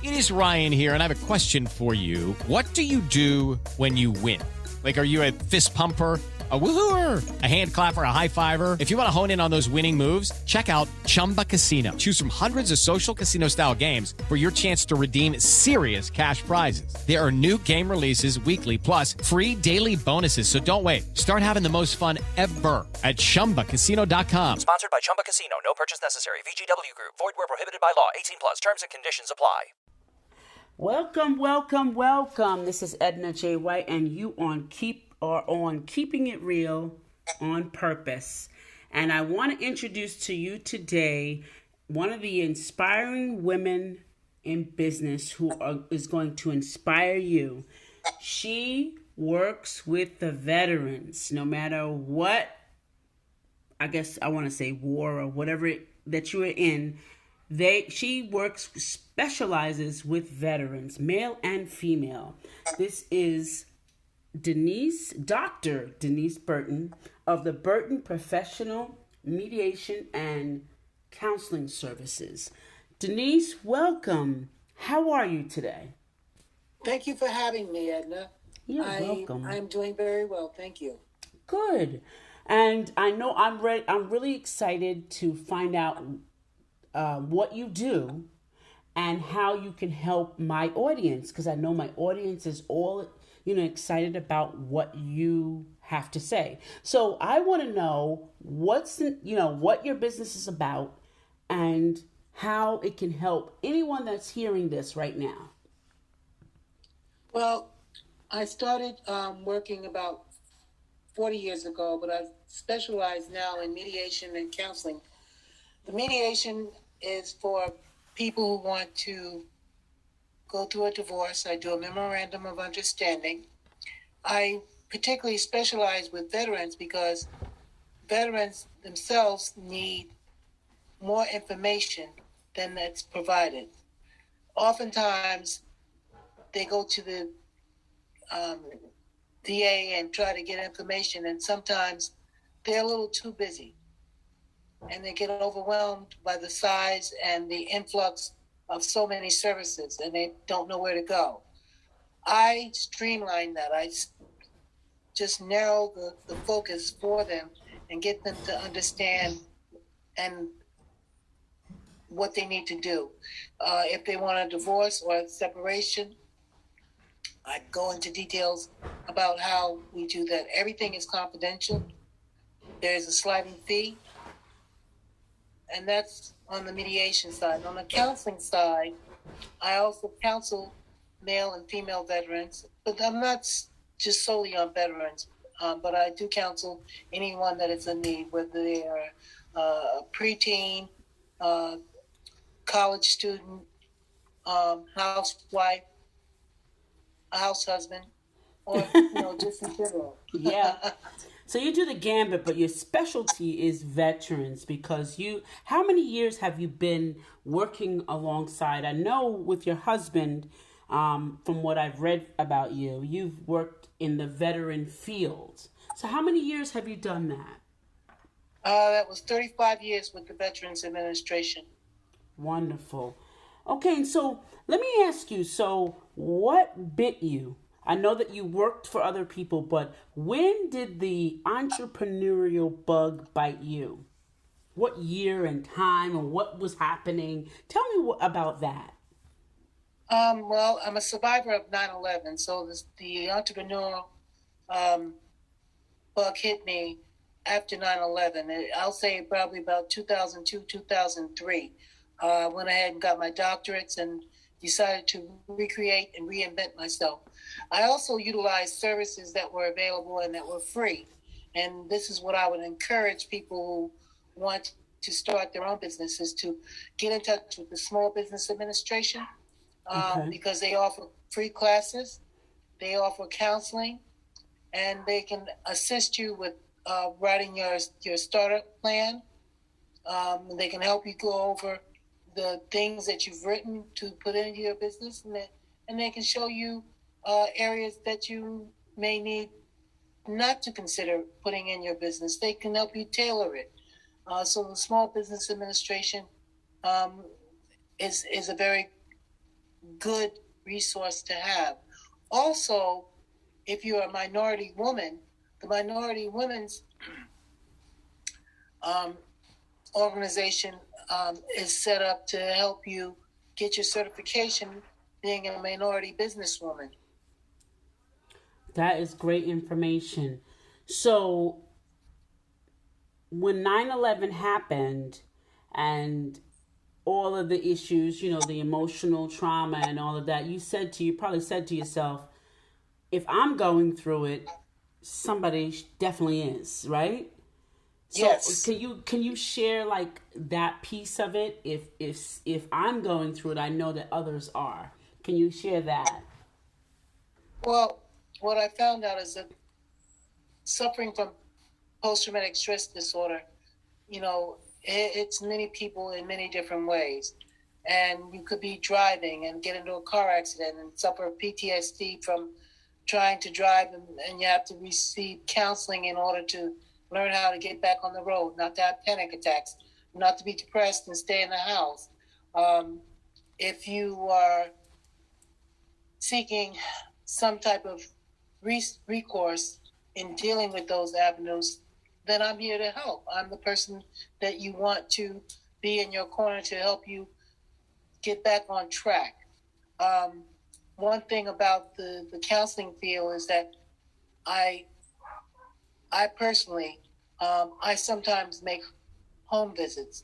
It is Ryan here, and I have a question for you. What do you do when you win? Like, are you a fist pumper, a woohooer, a hand clapper, a high fiver? If you want to hone in on those winning moves, check out Chumba Casino. Choose from hundreds of social casino-style games for your chance to redeem serious cash prizes. There are new game releases weekly, plus free daily bonuses. So don't wait. Start having the most fun ever at ChumbaCasino.com. Sponsored by Chumba Casino. No purchase necessary. VGW Group. Void where prohibited by law. 18 plus. Terms and conditions apply. Welcome, welcome, welcome. This is Edna J. White, and you are on Keeping It Real on Purpose. And I want to introduce to you today one of the inspiring women in business is going to inspire you. She works with the veterans, no matter what, I guess I want to say war or whatever that you are in. She specializes with veterans, male and female. This is Dr. Denise Burton of the Burton Professional Mediation and Counseling Services. Denise, welcome. How are you today? Thank you for having me, Edna. You're welcome. I'm doing very well, thank you. Good. And I know I'm really excited to find out what you do and how you can help my audience, because I know my audience is all excited about what you have to say. So I want to know what your business is about and how it can help anyone that's hearing this right now. Well, I started working about 40 years ago, but I specialize now in mediation and counseling. The mediation is for people who want to go through a divorce. I do a memorandum of understanding. I particularly specialize with veterans because veterans themselves need more information than that's provided. Oftentimes, they go to the VA and try to get information, and sometimes they're a little too busy. And they get overwhelmed by the size and the influx of so many services, and they don't know where to go. I streamline that. I just narrow the focus for them and get them to understand and what they need to do. If they want a divorce or a separation, I go into details about how we do that. Everything is confidential. There's a sliding fee. And that's on the mediation side. On the counseling side, I also counsel male and female veterans, but I'm not just solely on veterans, but I do counsel anyone that is in need, whether they are a preteen, college student, housewife, a house husband, or just in general. Yeah. So you do the gambit, but your specialty is veterans because how many years have you been working alongside? I know with your husband, from what I've read about you, you've worked in the veteran field. So how many years have you done that? That was 35 years with the Veterans Administration. Wonderful. Okay, and so let me ask you, so what bit you? I know that you worked for other people, but when did the entrepreneurial bug bite you? What year and time and what was happening? Tell me about that. Well, I'm a survivor of 9/11, so the entrepreneurial bug hit me after 9/11. I'll say probably about 2002, 2003. I went ahead and got my doctorates and decided to recreate and reinvent myself. I also utilized services that were available and that were free. And this is what I would encourage people who want to start their own businesses to get in touch with the Small Business Administration because they offer free classes, they offer counseling, and they can assist you with writing your startup plan. They can help you go over the things that you've written to put into your business, and they can show you areas that you may need not to consider putting in your business. They can help you tailor it. So the Small Business Administration is a very good resource to have. Also, if you're a minority woman, the Minority Women's organization is set up to help you get your certification being a minority businesswoman. That is great information. So when 9/11 happened and all of the issues, the emotional trauma and all of that, you probably said to yourself, if I'm going through it, somebody definitely is, right? So Yes. can you share like that piece of it? If I'm going through it, I know that others are. Can you share that? Well, what I found out is that suffering from post-traumatic stress disorder, it's many people in many different ways. And you could be driving and get into a car accident and suffer PTSD from trying to drive, and you have to receive counseling in order to learn how to get back on the road, not to have panic attacks, not to be depressed and stay in the house. If you are seeking some type of recourse in dealing with those avenues, then I'm here to help. I'm the person that you want to be in your corner to help you get back on track. One thing about the counseling field is that I personally, I sometimes make home visits.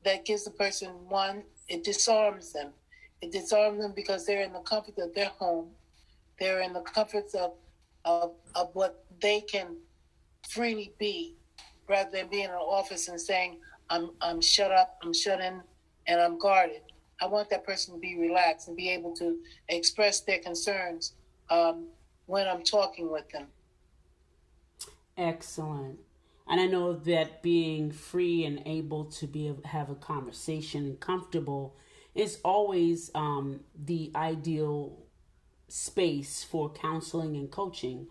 That gives the person, one, it disarms them. It disarms them because they're in the comfort of their home. They're in the comforts of what they can freely be, rather than being in an office and saying, I'm shut up, I'm shut in, and I'm guarded. I want that person to be relaxed and be able to express their concerns when I'm talking with them. Excellent. And I know that being free and able to have a conversation and comfortable is always the ideal space for counseling and coaching.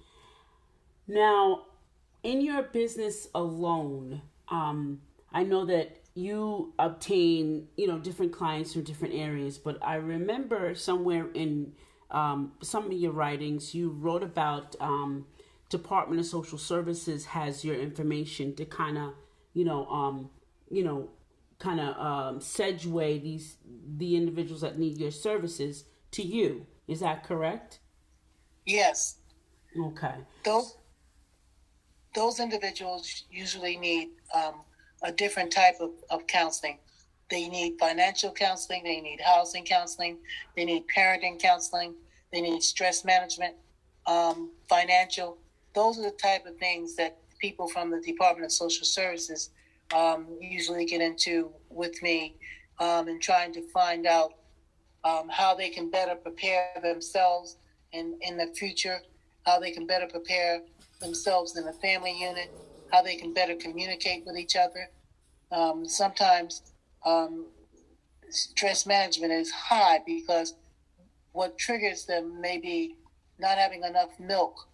Now, in your business alone, I know that you obtain, different clients from different areas, but I remember somewhere in some of your writings, you wrote about Department of Social Services has your information to kind of, segue the individuals that need your services to you. Is that correct? Yes. Okay. Those individuals usually need a different type of counseling. They need financial counseling, they need housing counseling, they need parenting counseling, they need stress management, financial. Those are the type of things that people from the Department of Social Services usually get into with me and trying to find out how they can better prepare themselves in the future, how they can better prepare themselves in the family unit, how they can better communicate with each other. Sometimes stress management is high because what triggers them may be not having enough milk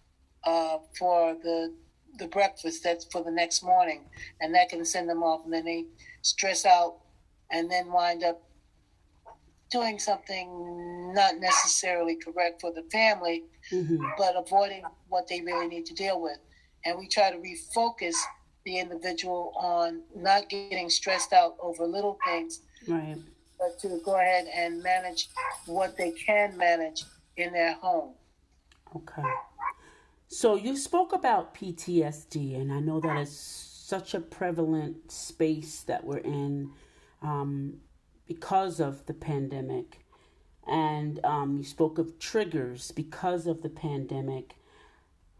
for the breakfast that's for the next morning, and that can send them off, and then they stress out and then wind up doing something not necessarily correct for the family, but avoiding what they really need to deal with. And we try to refocus the individual on not getting stressed out over little things, Right. but to go ahead and manage what they can manage in their home. Okay. So you spoke about PTSD, and I know that is such a prevalent space that we're in because of the pandemic. And you spoke of triggers because of the pandemic.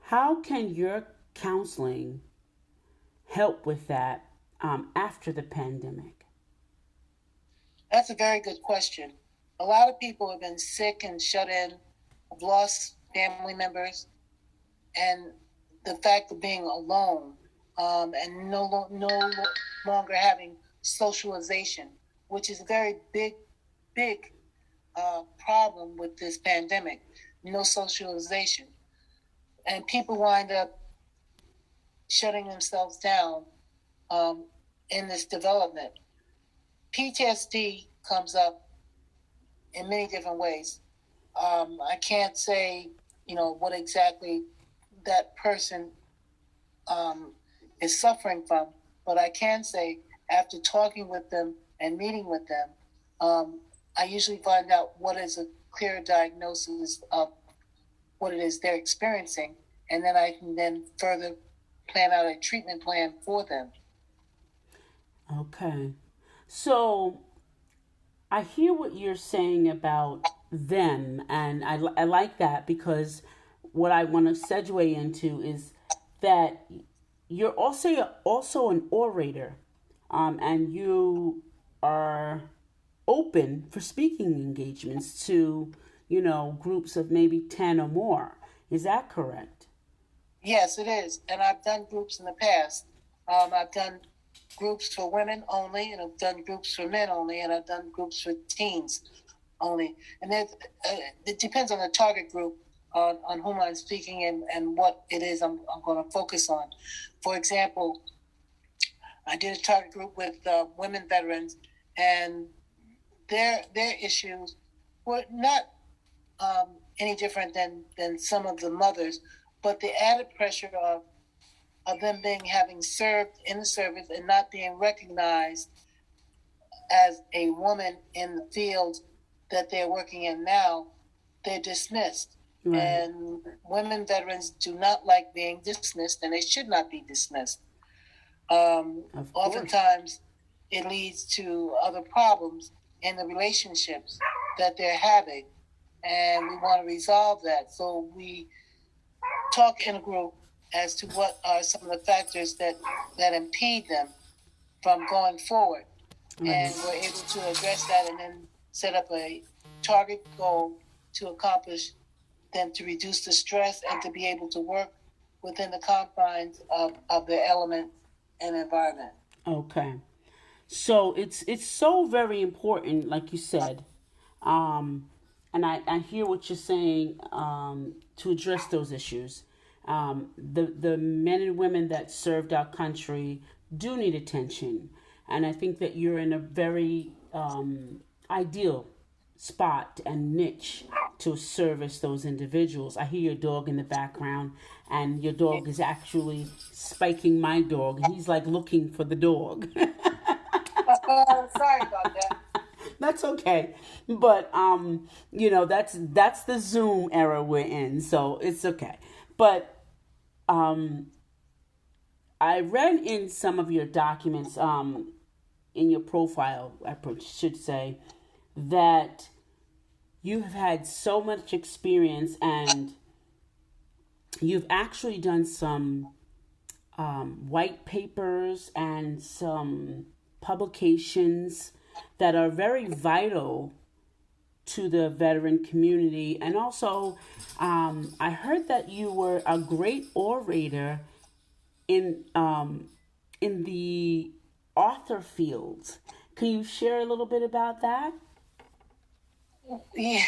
How can your counseling help with that after the pandemic? That's a very good question. A lot of people have been sick and shut in, have lost family members, and the fact of being alone and no longer having socialization, which is a very big problem with this pandemic, no socialization. And people wind up shutting themselves down in this development. PTSD comes up in many different ways. I can't say, what exactly that person is suffering from, but I can say after talking with them and meeting with them, I usually find out what is a clear diagnosis of what it is they're experiencing, and then I can then further plan out a treatment plan for them. Okay. So I hear what you're saying about them, and I like that, because what I want to segue into is that you're also an orator, and you are open for speaking engagements to, groups of maybe 10 or more. Is that correct? Yes, it is. And I've done groups in the past. I've done groups for women only, and I've done groups for men only, and I've done groups for teens only. And it depends on the target group, on whom I'm speaking and what it is I'm going to focus on. For example, I did a target group with women veterans, and their issues were not any different than some of the mothers, but the added pressure of them having served in the service and not being recognized as a woman in the field that they're working in now, they're dismissed. Right. And women veterans do not like being dismissed, and they should not be dismissed. Oftentimes, it leads to other problems in the relationships that they're having, and we want to resolve that. So we talk in a group as to what are some of the factors that impede them from going forward. Right. And we're able to address that and then set up a target goal to accomplish them, to reduce the stress and to be able to work within the confines of their element and environment. Okay. So it's so very important, like you said. And I hear what you're saying, to address those issues. The men and women that served our country do need attention. And I think that you're in a very ideal spot and niche to service those individuals. I hear your dog in the background, and your dog is actually spiking my dog. He's like looking for the dog. Sorry about that. That's okay. But that's the Zoom era we're in, so it's okay. But I read in some of your documents, in your profile, I should say, that you have had so much experience, and you've actually done some white papers and some publications that are very vital to the veteran community. And also, I heard that you were a great orator in the author field. Can you share a little bit about that? Yeah.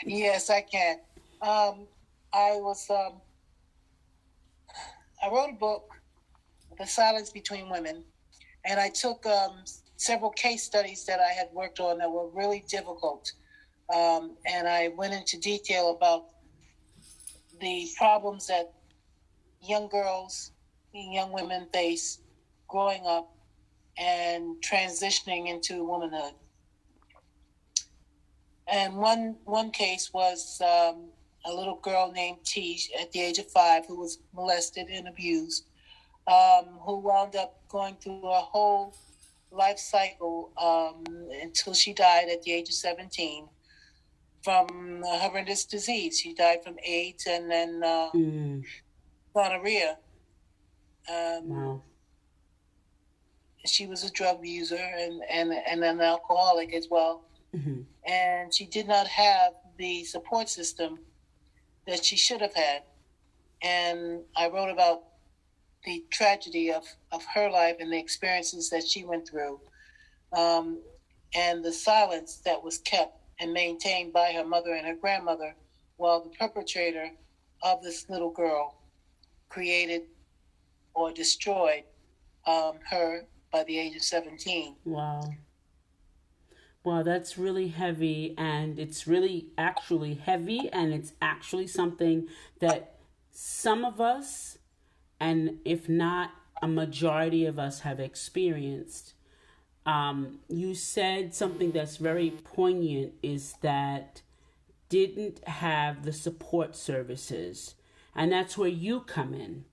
Yes, I can. I wrote a book, The Silence Between Women, and I took several case studies that I had worked on that were really difficult. And I went into detail about the problems that young girls, young women face growing up and transitioning into womanhood. And one case was a little girl named T at the age of 5 who was molested and abused, who wound up going through a whole life cycle until she died at the age of 17 from a horrendous disease. She died from AIDS and then gonorrhea. Wow. She was a drug user and an alcoholic as well. Mm-hmm. And she did not have the support system that she should have had. And I wrote about the tragedy of her life and the experiences that she went through, and the silence that was kept and maintained by her mother and her grandmother while the perpetrator of this little girl created or destroyed her by the age of 17. Wow. Well, that's really heavy, and it's really actually heavy, and it's actually something that some of us, and if not a majority of us, have experienced. You said something that's very poignant is that didn't have the support services, and that's where you come in.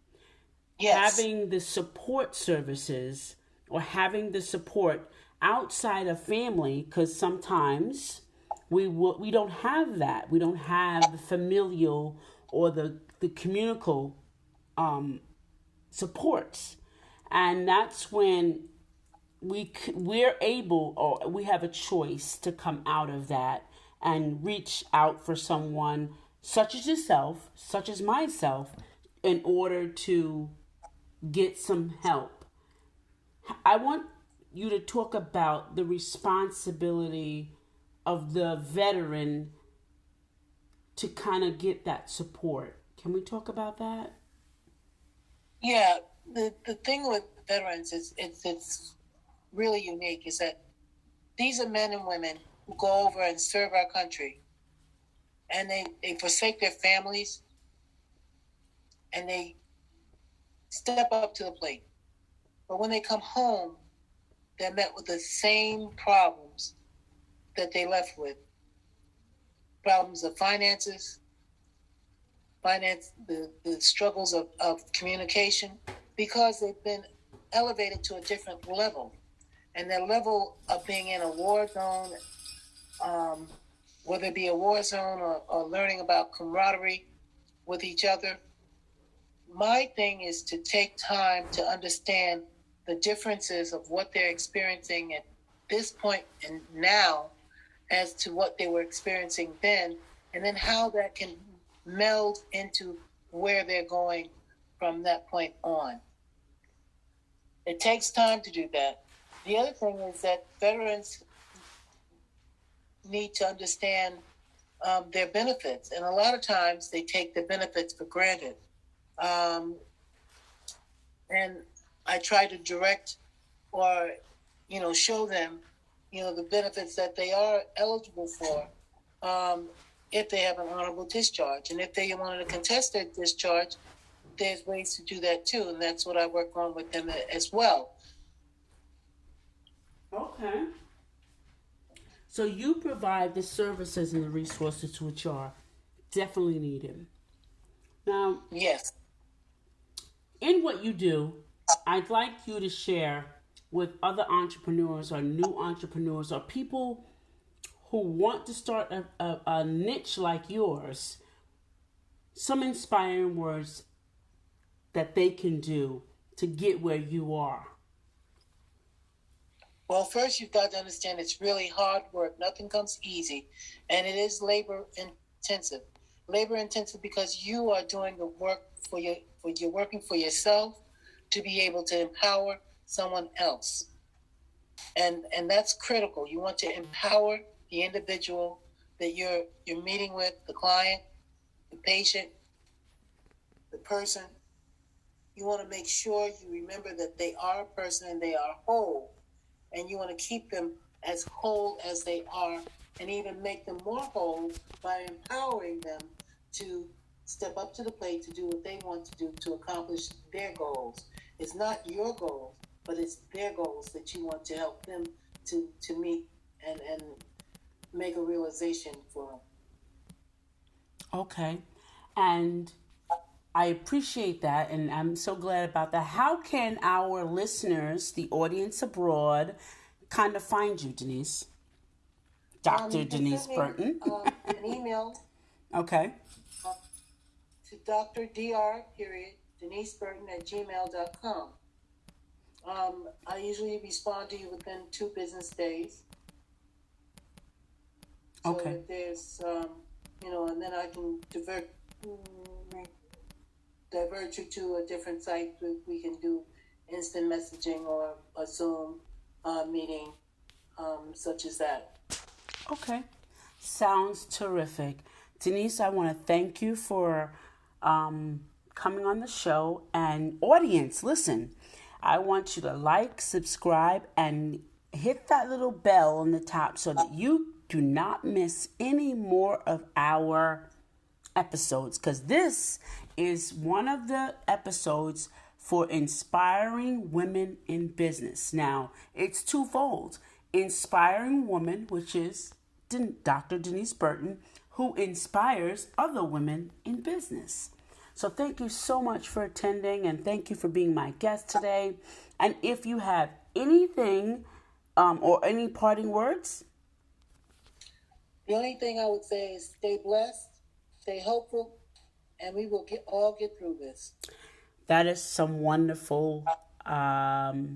Yes. Having the support services or having the support outside of family, because sometimes we don't have that. We don't have the familial or the communicable supports, and that's when we're able, or we have a choice to come out of that and reach out for someone such as yourself, such as myself, in order to get some help. I want you to talk about the responsibility of the veteran to kind of get that support. Can we talk about that? Yeah, the thing with veterans is it's really unique is that these are men and women who go over and serve our country, and they forsake their families, and they step up to the plate. But when they come home, they're met with the same problems that they left with. Problems of the struggles of communication, because they've been elevated to a different level. And their level of being in a war zone, whether it be a war zone or learning about camaraderie with each other, my thing is to take time to understand the differences of what they're experiencing at this point and now as to what they were experiencing then, and then how that can meld into where they're going from that point on. It takes time to do that. The other thing is that veterans need to understand their benefits, and a lot of times they take the benefits for granted. And I try to direct or, show them, the benefits that they are eligible for if they have an honorable discharge. And if they wanted to contest their discharge, there's ways to do that too. And that's what I work on with them as well. Okay. So you provide the services and the resources which are definitely needed. Now, yes, in what you do, I'd like you to share with other entrepreneurs or new entrepreneurs or people who want to start a niche like yours, some inspiring words that they can do to get where you are. Well, first you've got to understand it's really hard work. Nothing comes easy, and it is labor intensive. Labor intensive because you are doing the work you're working for yourself to be able to empower someone else. And that's critical. You want to empower the individual that you're meeting with, the client, the patient, the person. You want to make sure you remember that they are a person and they are whole. And you want to keep them as whole as they are, and even make them more whole by empowering them to step up to the plate to do what they want to do to accomplish their goals. It's not your goals, but it's their goals that you want to help them to meet and make a realization for them. Okay. And I appreciate that, and I'm so glad about that. How can our listeners, the audience abroad, kind of find you, Denise? Dr. Denise Burton. An email. Okay. To Dr. Denise Burton at gmail.com. I usually respond to you within 2 business days. So okay. If there's, and then I can divert you to a different site. We can do instant messaging or a Zoom meeting, such as that. Okay. Sounds terrific. Denise, I want to thank you for coming on the show. And audience, listen, I want you to like, subscribe, and hit that little bell on the top so that you do not miss any more of our episodes, because this is one of the episodes for inspiring women in business. Now, it's twofold. Inspiring woman, which is Dr. Denise Burton, who inspires other women in business. So thank you so much for attending, and thank you for being my guest today. And if you have anything or any parting words? The only thing I would say is stay blessed, stay hopeful, and we will all get through this. That is some wonderful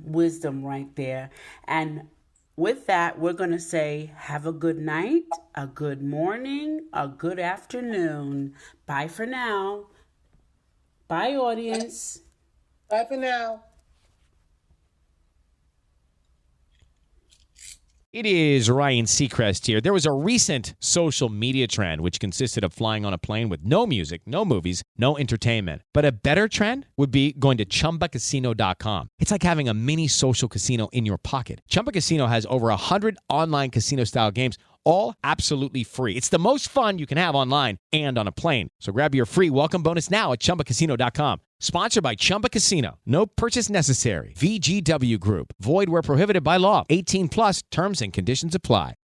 wisdom right there. And with that, we're going to say have a good night, a good morning, a good afternoon. Bye for now. Bye, audience. Bye for now. It is Ryan Seacrest here. There was a recent social media trend which consisted of flying on a plane with no music, no movies, no entertainment. But a better trend would be going to ChumbaCasino.com. It's like having a mini social casino in your pocket. Chumba Casino has over 100 online casino-style games, all absolutely free. It's the most fun you can have online and on a plane. So grab your free welcome bonus now at ChumbaCasino.com. Sponsored by Chumba Casino. No purchase necessary. VGW Group. Void where prohibited by law. 18 plus terms and conditions apply.